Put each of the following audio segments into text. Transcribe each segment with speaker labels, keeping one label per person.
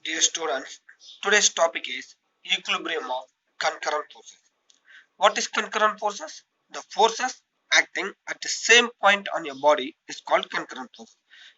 Speaker 1: Dear students, today's topic is equilibrium of concurrent forces. What is concurrent forces? The forces acting at the same point on your body is called concurrent force.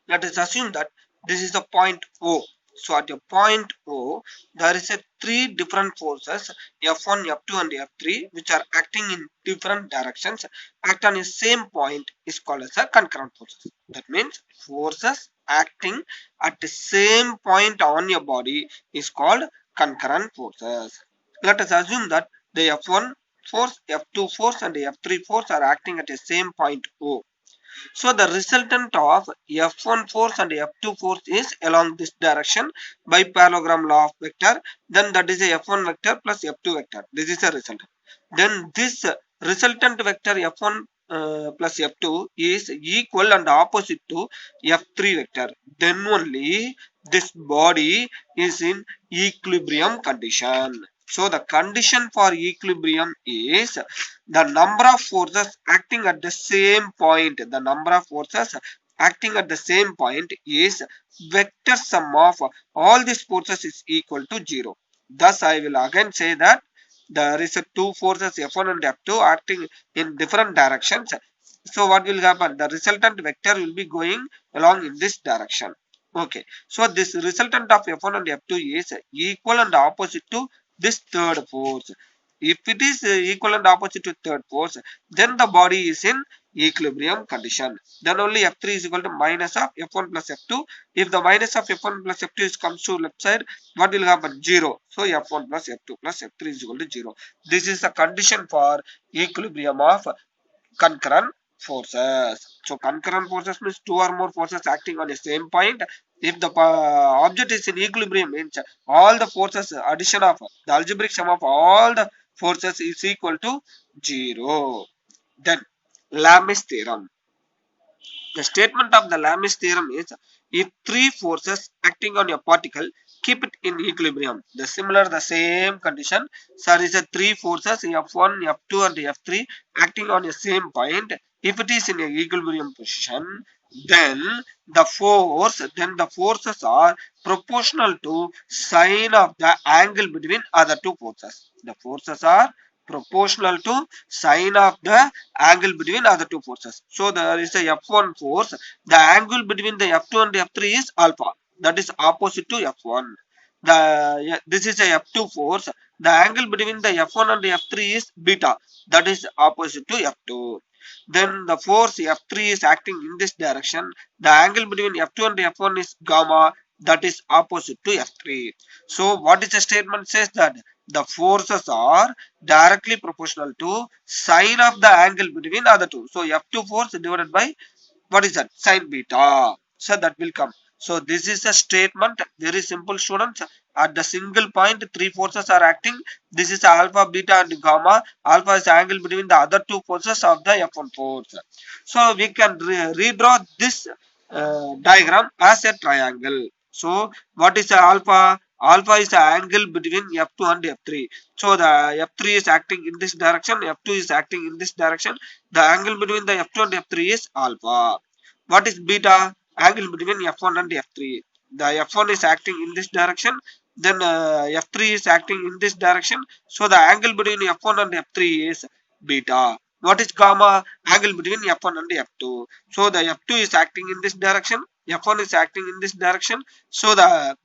Speaker 1: Let us assume that this is the point O. So at your point O, there is a three different forces F1, F2 and F3 which are acting in different directions act on the same point is called as a concurrent forces. That means forces acting at the same point on your body is called concurrent forces. Let us assume that the F1 force, F2 force and F3 force are acting at the same point O. So the resultant of F1 force and F2 force is along this direction by parallelogram law of vector. Then that is a F1 vector plus F2 vector. This is a resultant. Then this resultant vector F1 plus F2 is equal and opposite to F3 vector. Then only this body is in equilibrium condition. So the condition for equilibrium is the number of forces acting at the same point. The number of forces acting at the same point is vector sum of all these forces is equal to 0. Thus I will again say that there is a two forces F1 and F2 acting in different directions. So what will happen? The resultant vector will be going along in this direction. Okay. So this resultant of F1 and F2 is equal and opposite to this third force. If it is equal and opposite to third force, then the body is in equilibrium condition. Then only F3 is equal to minus of F1 plus F2. If the minus of F1 plus F2 comes to left side, what will happen? 0. So F1 plus F2 plus F3 is equal to 0. This is the condition for equilibrium of concurrent forces. So concurrent forces means two or more forces acting on the same point. If the object is in equilibrium, means all the forces addition of the algebraic sum of all the forces is equal to 0. Then Lami's theorem. The statement of the Lami's theorem is if three forces acting on a particle keep it in equilibrium. The same condition. So there is a three forces F1, F2 and F3 acting on the same point. If it is in a equilibrium position, then the forces are proportional to sine of the angle between other two forces. The forces are proportional to sine of the angle between other two forces. So there is a F1 force. The angle between the F2 and F3 is alpha. That is opposite to F1. This is a F2 force. The angle between the F1 and F3 is beta. That is opposite to F2. Then the force F3 is acting in this direction. The angle between F2 and F1 is gamma. That is opposite to F3. So what is the statement says that the forces are directly proportional to sine of the angle between other two. So F2 force divided by what is that? Sine beta. So that will come. So this is a statement. Very simple, students. At the single point, three forces are acting. This is alpha, beta and gamma. Alpha is the angle between the other two forces of the F1 force. So we can redraw this diagram as a triangle. So what is the alpha? Alpha is the angle between F2 and F3. So the F3 is acting in this direction, F2 is acting in this direction. The angle between the F2 and F3 is alpha. What is beta? Angle between F1 and F3. The F1 is acting in this direction, then F3 is acting in this direction. So the angle between F1 and F3 is beta. What is gamma? Angle between F1 and F2. So the F2 is acting in this direction, F1 is acting in this direction. So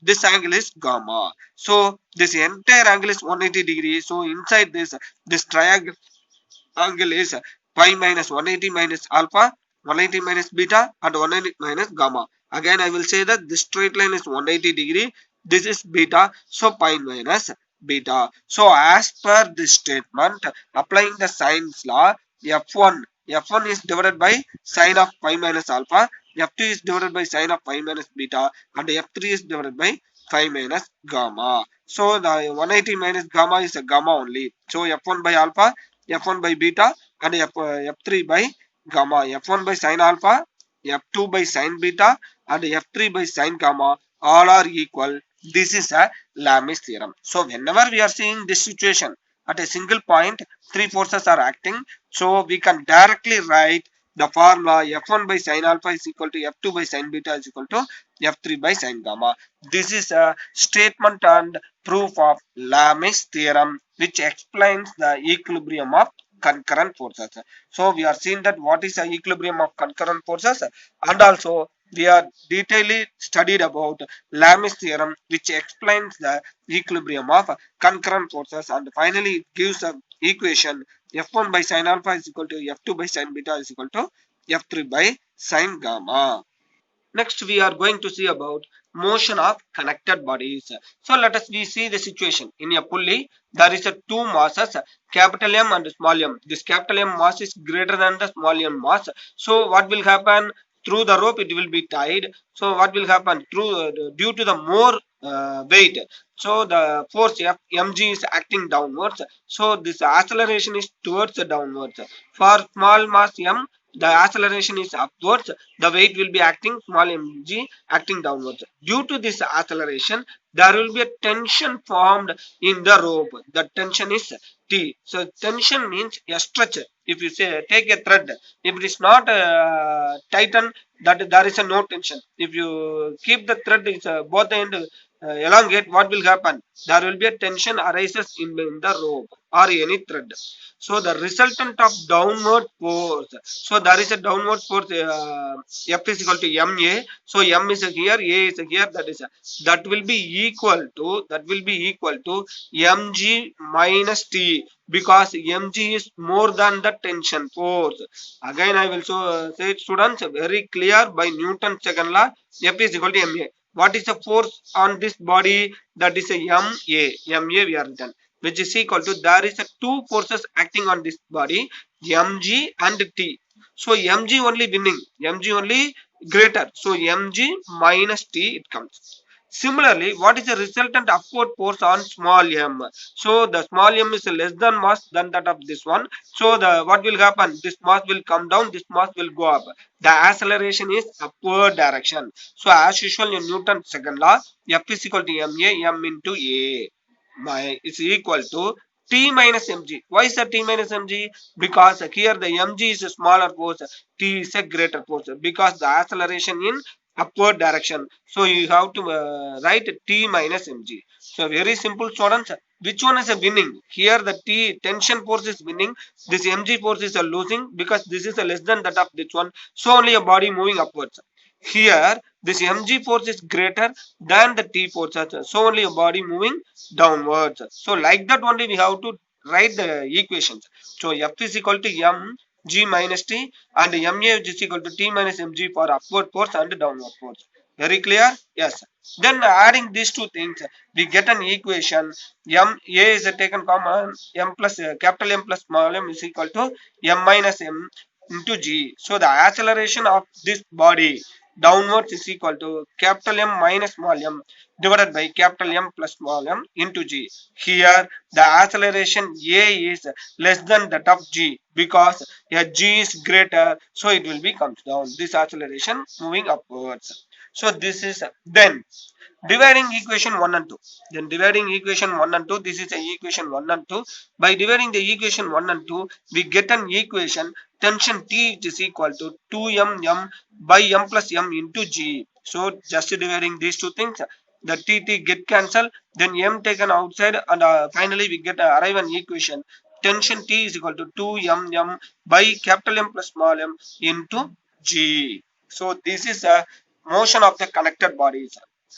Speaker 1: this angle is gamma. So this entire angle is 180 degrees. So inside this triangle angle is pi minus 180 minus alpha, 180 minus beta and 180 minus gamma. Again I will say that this straight line is 180 degree. This is beta. So pi minus beta. So as per this statement, applying the sines law, F1 is divided by sine of pi minus alpha, F2 is divided by sine of pi minus beta and F3 is divided by pi minus gamma. So the 180 minus gamma is a gamma only. So F1 by alpha, F1 by beta and F3 by gamma. F1 by sine alpha, F2 by sine beta and F3 by sine gamma all are equal. This is a Lami's theorem. So whenever we are seeing this situation at a single point, three forces are acting. So we can directly write the formula F1 by sine alpha is equal to F2 by sine beta is equal to F3 by sin gamma. This is a statement and proof of Lami's theorem, which explains the equilibrium of concurrent forces. So we are seeing that what is the equilibrium of concurrent forces, and also we are detailedly studied about Lami's theorem, which explains the equilibrium of concurrent forces, and finally it gives a equation F1 by sin alpha is equal to F2 by sin beta is equal to F3 by sin gamma. Next, we are going to see about motion of connected bodies. So let us we see the situation. In a pulley, there is a two masses, capital M and small m. This capital M mass is greater than the small m mass. So what will happen? Through the rope, it will be tied. So what will happen? Due to the more weight, so the force mg is acting downwards. So this acceleration is towards the downwards. For small mass m, the acceleration is upwards, the weight will be acting small mg acting downwards. Due to this acceleration, there will be a tension formed in the rope. The tension is T. So tension means a stretch. If you say take a thread, if it is not tightened, that there is a no tension. If you keep the thread is both end elongate, what will happen? There will be a tension arises in the rope or any thread. So the resultant of downward force. So there is a downward force. F is equal to ma. So m is here, a is here. That will be equal to mg minus t, because mg is more than the tension force. Again, I will say it, students, very clear by Newton's second law. F is equal to ma. What is the force on this body? That is a ma. Ma we are written, which is equal to, there is a two forces acting on this body, mg and t. So mg only winning, mg only greater. So mg minus t it comes. Similarly, what is the resultant upward force on small m? So the small m is less than mass than that of this one. So the what will happen? This mass will come down, this mass will go up. The acceleration is upward direction. So as usual in Newton's second law, F is equal to ma, m into a is equal to T minus mg. Why is that T minus mg? Because here the mg is a smaller force, T is a greater force, because the acceleration in upward direction. So you have to write T minus mg. So very simple, students. Which one is a winning? Here the T tension force is winning. This mg force is a losing, because this is a less than that of this one. So only a body moving upwards. Here this mg force is greater than the T force. So only a body moving downwards. So like that only we have to write the equations. So F is equal to m g minus t, and ma is equal to t minus mg for upward force and downward force. Very clear? Yes. Then adding these two things, we get an equation. M a is taken common, m plus capital M plus small m is equal to m minus m into g. So the acceleration of this body downwards is equal to capital M minus small m divided by capital M plus small m into g. Here the acceleration a is less than that of g, because a g is greater, so it will be comes down. This acceleration moving upwards. So this is then dividing equation 1 and 2. Then dividing equation 1 and 2, this is a equation 1 and 2. By dividing the equation 1 and 2, we get an equation tension T, which is equal to 2m by m plus m into g. So just dividing these two things, the T get cancelled, then m taken outside, and finally we get arrive an equation tension T is equal to 2m by capital M plus small m into g. So this is a motion of the connected bodies.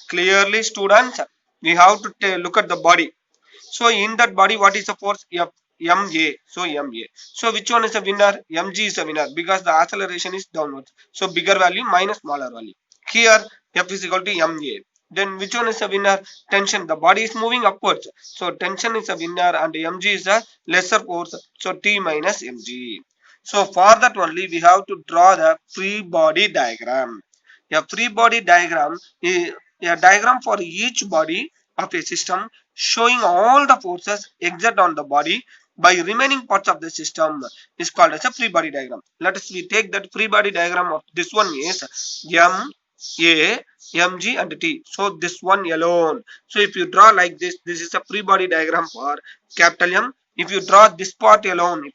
Speaker 1: Clearly, students, we have to look at the body. So in that body, what is the force? Ma. So ma. So which one is the winner? Mg is a winner, because the acceleration is downwards. So bigger value minus smaller value. Here F is equal to ma. Then which one is a winner? Tension. The body is moving upwards. So tension is a winner, and mg is a lesser force. So T minus mg. So for that only we have to draw the free body diagram. A free body diagram is a diagram for each body of a system, showing all the forces exert on the body by remaining parts of the system, is called as a free body diagram. Let us we take that free body diagram of this one is M, A, Mg and T. So this one alone. So if you draw like this is a free body diagram for capital M. If you draw this part alone,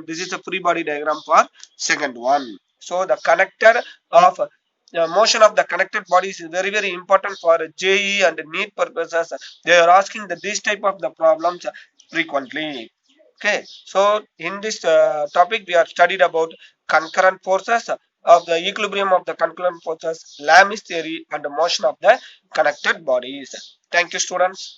Speaker 1: this is a free body diagram for second one. So the connector of The motion of the connected bodies is very important for JE and NEET purposes. They are asking this type of the problems frequently. Okay, so in this topic we have studied about concurrent forces of the equilibrium of the concurrent forces, Lami's theory, and the motion of the connected bodies. Thank you, students.